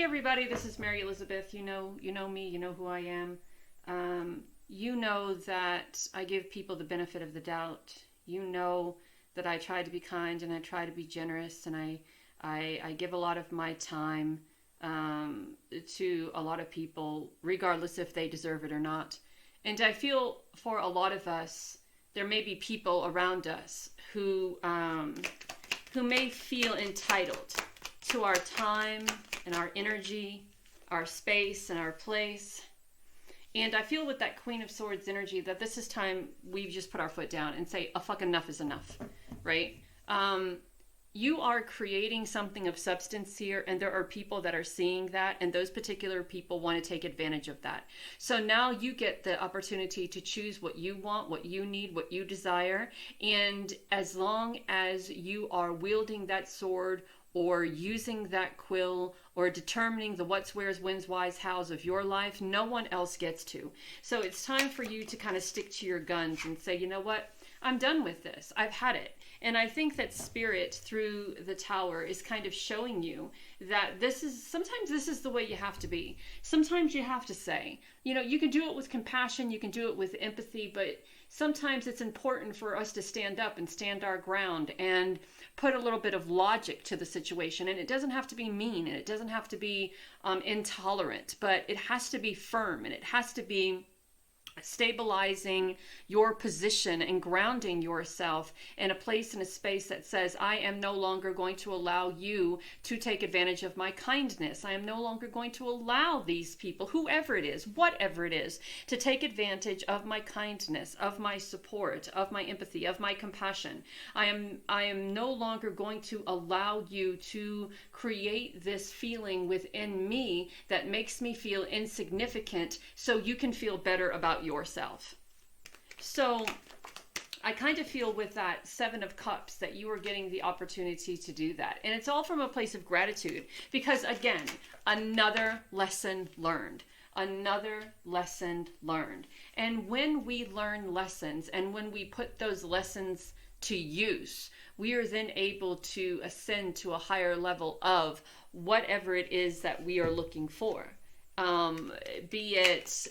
everybody, this is Mary Elizabeth. You know me, you know who I am. You know that I give people the benefit of the doubt. You know that I try to be kind and I try to be generous, and I give a lot of my time to a lot of people, regardless if they deserve it or not. And I feel for a lot of us, there may be people around us who may feel entitled to our time and our energy, our space and our place. And I feel with that Queen of Swords energy that this is time we just put our foot down and say, a fuck enough is enough, right? You are creating something of substance here, and there are people that are seeing that, and those particular people want to take advantage of that. So now you get the opportunity to choose what you want, what you need, what you desire, and as long as you are wielding that sword or using that quill or determining the what's, where's, when's, why's, how's of your life, no one else gets to. So it's time for you to kind of stick to your guns and say, you know what? I'm done with this. I've had it. And I think that Spirit through the Tower is kind of showing you that sometimes this is the way you have to be. Sometimes you have to say, you can do it with compassion, you can do it with empathy, but sometimes it's important for us to stand up and stand our ground and put a little bit of logic to the situation. And it doesn't have to be mean, and it doesn't have to be intolerant, but it has to be firm, and it has to be stabilizing your position and grounding yourself in a place and a space that says, I am no longer going to allow you to take advantage of my kindness. I am no longer going to allow these people, whoever it is, whatever it is, to take advantage of my kindness, of my support, of my empathy, of my compassion. I am no longer going to allow you to create this feeling within me that makes me feel insignificant so you can feel better about yourself. So I kind of feel with that Seven of Cups that you are getting the opportunity to do that. And it's all from a place of gratitude, because again, another lesson learned. Another lesson learned. And when we learn lessons and when we put those lessons to use, we are then able to ascend to a higher level of whatever it is that we are looking for. Be it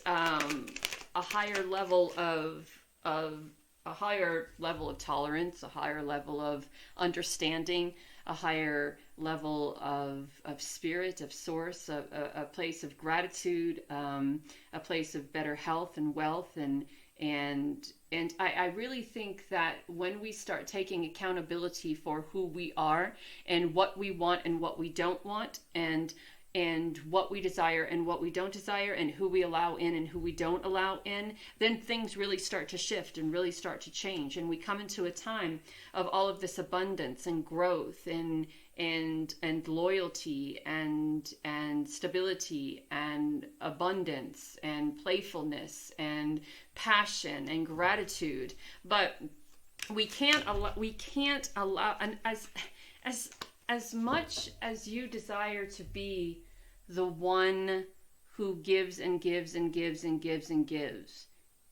a higher level of a higher level of tolerance, a higher level of understanding, a higher level of spirit, of source, a place of gratitude, a place of better health and wealth, and I really think that when we start taking accountability for who we are and what we want and what we don't want, and what we desire and what we don't desire, and who we allow in and who we don't allow in, then things really start to shift and really start to change. And we come into a time of all of this abundance and growth and loyalty and stability and abundance and playfulness and passion and gratitude. But we can't allow, and as much as you desire to be the one who gives and gives and gives and gives and gives,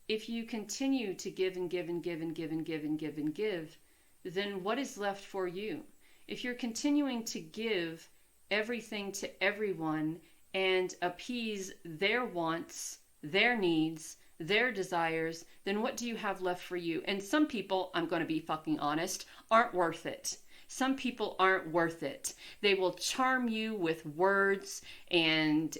if you continue to give and give and give and give and give and give and give, then what is left for you? If you're continuing to give everything to everyone and appease their wants, their needs, their desires, then what do you have left for you? And some people, I'm going to be fucking honest, aren't worth it. Some people aren't worth it. They will charm you with words and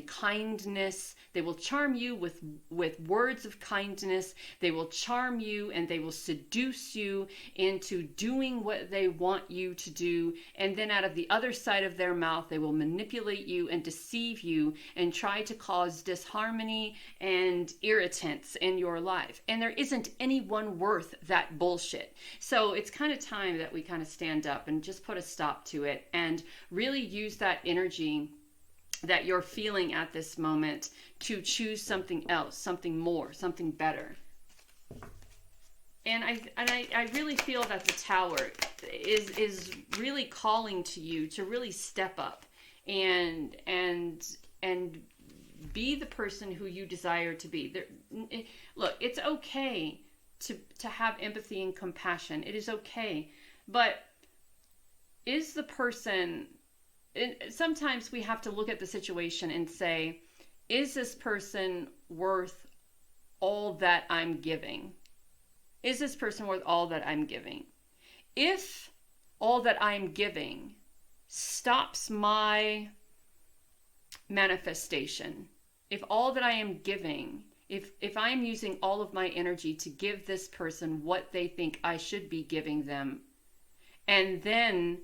kindness. They will charm you with words of kindness. They will charm you and they will seduce you into doing what they want you to do. And then out of the other side of their mouth, they will manipulate you and deceive you and try to cause disharmony and irritants in your life. And there isn't anyone worth that bullshit. So it's kind of time that we kind of stand up and just put a stop to it and really use that energy that you're feeling at this moment to choose something else, something more, something better. And I really feel that the Tower is really calling to you to really step up and be the person who you desire to be. Look, it's okay to have empathy and compassion. It is okay. But is the person sometimes we have to look at the situation and say, is this person worth all that I'm giving? Is this person worth all that I'm giving? If all that I'm giving stops my manifestation, if all that I am giving, if I am using all of my energy to give this person what they think I should be giving them, and then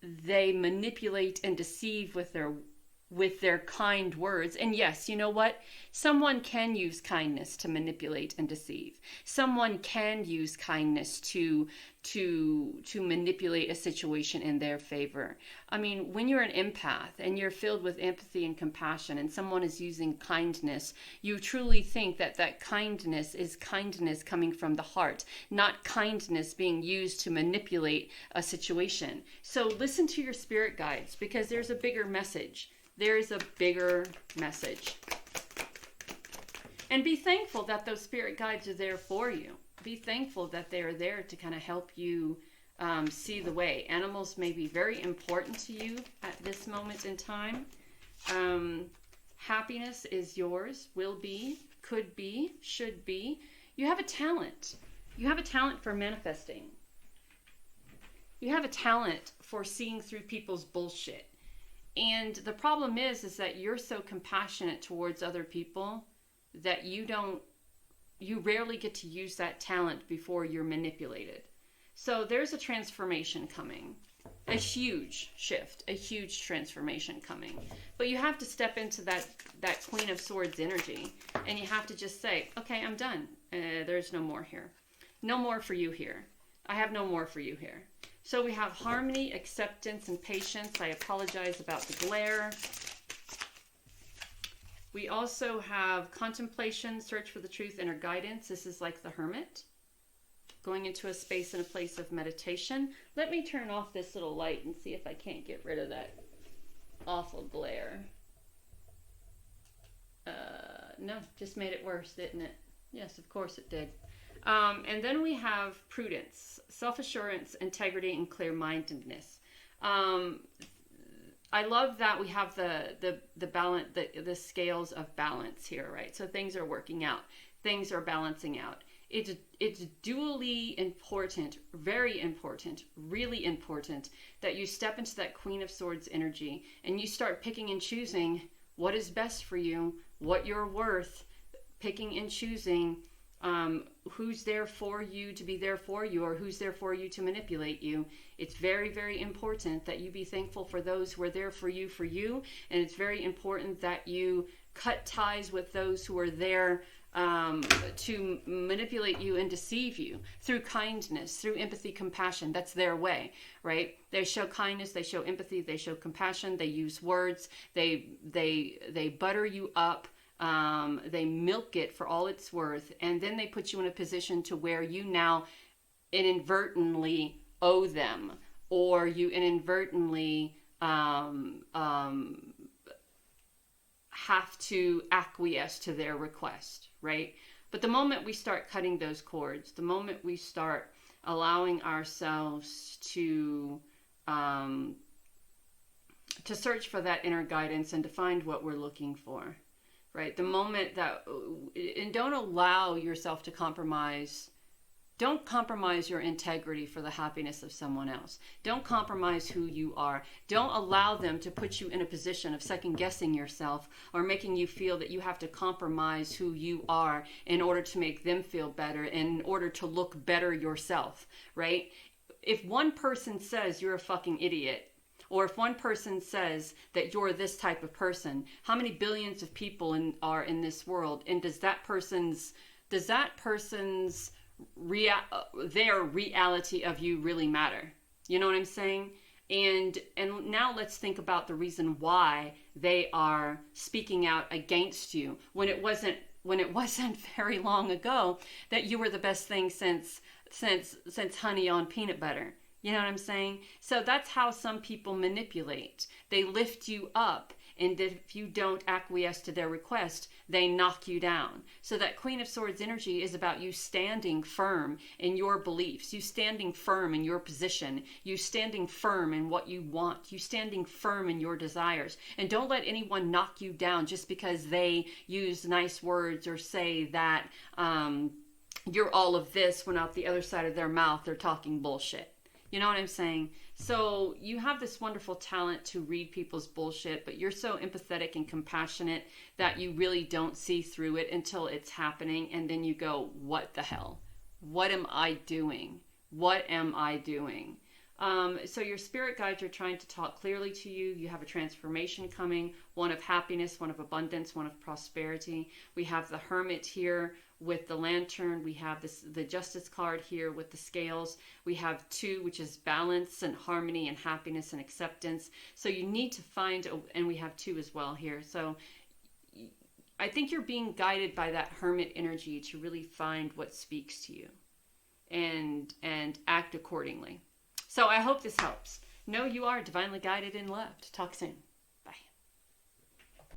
they manipulate and deceive with their kind words. And yes, you know what? Someone can use kindness to manipulate and deceive. Someone can use kindness to manipulate a situation in their favor. I mean, when you're an empath and you're filled with empathy and compassion and someone is using kindness, you truly think that kindness is kindness coming from the heart, not kindness being used to manipulate a situation. So listen to your spirit guides, because there's a bigger message. There is a bigger message. And be thankful that those spirit guides are there for you. Be thankful that they are there to kind of help you see the way. Animals may be very important to you at this moment in time. Happiness is yours, will be, could be, should be. You have a talent. You have a talent for manifesting. You have a talent for seeing through people's bullshit. And the problem is that you're so compassionate towards other people that you rarely get to use that talent before you're manipulated. So there's a transformation coming, a huge shift, a huge transformation coming. But you have to step into that Queen of Swords energy, and you have to just say, okay, I'm done. There's no more here. No more for you here. I have no more for you here. So we have harmony, acceptance, and patience. I apologize about the glare. We also have contemplation, search for the truth, inner guidance. This is like the hermit, going into a space and a place of meditation. Let me turn off this little light and see if I can't get rid of that awful glare. No, just made it worse, didn't it? Yes, of course it did. And then we have prudence, self-assurance, integrity, and clear-mindedness. I love that we have the balance, the scales of balance here, right? So things are working out, things are balancing out. It's dually important, very important, really important that you step into that Queen of Swords energy and you start picking and choosing what is best for you, what you're worth, picking and choosing who's there for you to be there for you, or who's there for you to manipulate you. It's very, very important that you be thankful for those who are there for you, and it's very important that you cut ties with those who are there to manipulate you and deceive you through kindness, through empathy, compassion. That's their way, right? They show kindness, they show empathy, they show compassion, they use words, they butter you up, they milk it for all it's worth, and then they put you in a position to where you now inadvertently owe them, or you inadvertently have to acquiesce to their request, right? But the moment we start cutting those cords, the moment we start allowing ourselves to search for that inner guidance and to find what we're looking for, right? The moment that, and don't allow yourself to compromise. Don't compromise your integrity for the happiness of someone else. Don't compromise who you are. Don't allow them to put you in a position of second-guessing yourself or making you feel that you have to compromise who you are in order to make them feel better, in order to look better yourself, right? If one person says you're a fucking idiot, or if one person says that you're this type of person, how many billions of people are in this world? And does that person's their reality of you really matter? You know what I'm saying? And now let's think about the reason why they are speaking out against you when it wasn't very long ago that you were the best thing since honey on peanut butter. You know what I'm saying? So that's how some people manipulate. They lift you up, and if you don't acquiesce to their request, they knock you down. So that Queen of Swords energy is about you standing firm in your beliefs, you standing firm in your position, you standing firm in what you want, you standing firm in your desires. And don't let anyone knock you down just because they use nice words or say that you're all of this, when out the other side of their mouth they're talking bullshit. You know what I'm saying? So you have this wonderful talent to read people's bullshit, but you're so empathetic and compassionate that you really don't see through it until it's happening. And then you go, what the hell? What am I doing? What am I doing? So your spirit guides are trying to talk clearly to you. You have a transformation coming, one of happiness, one of abundance, one of prosperity. We have the Hermit here with the Lantern. We have the Justice card here with the Scales. We have 2, which is balance and harmony and happiness and acceptance. So you need to find, and we have 2 as well here. So I think you're being guided by that Hermit energy to really find what speaks to you and act accordingly. So I hope this helps. Know you are divinely guided and loved. Talk soon.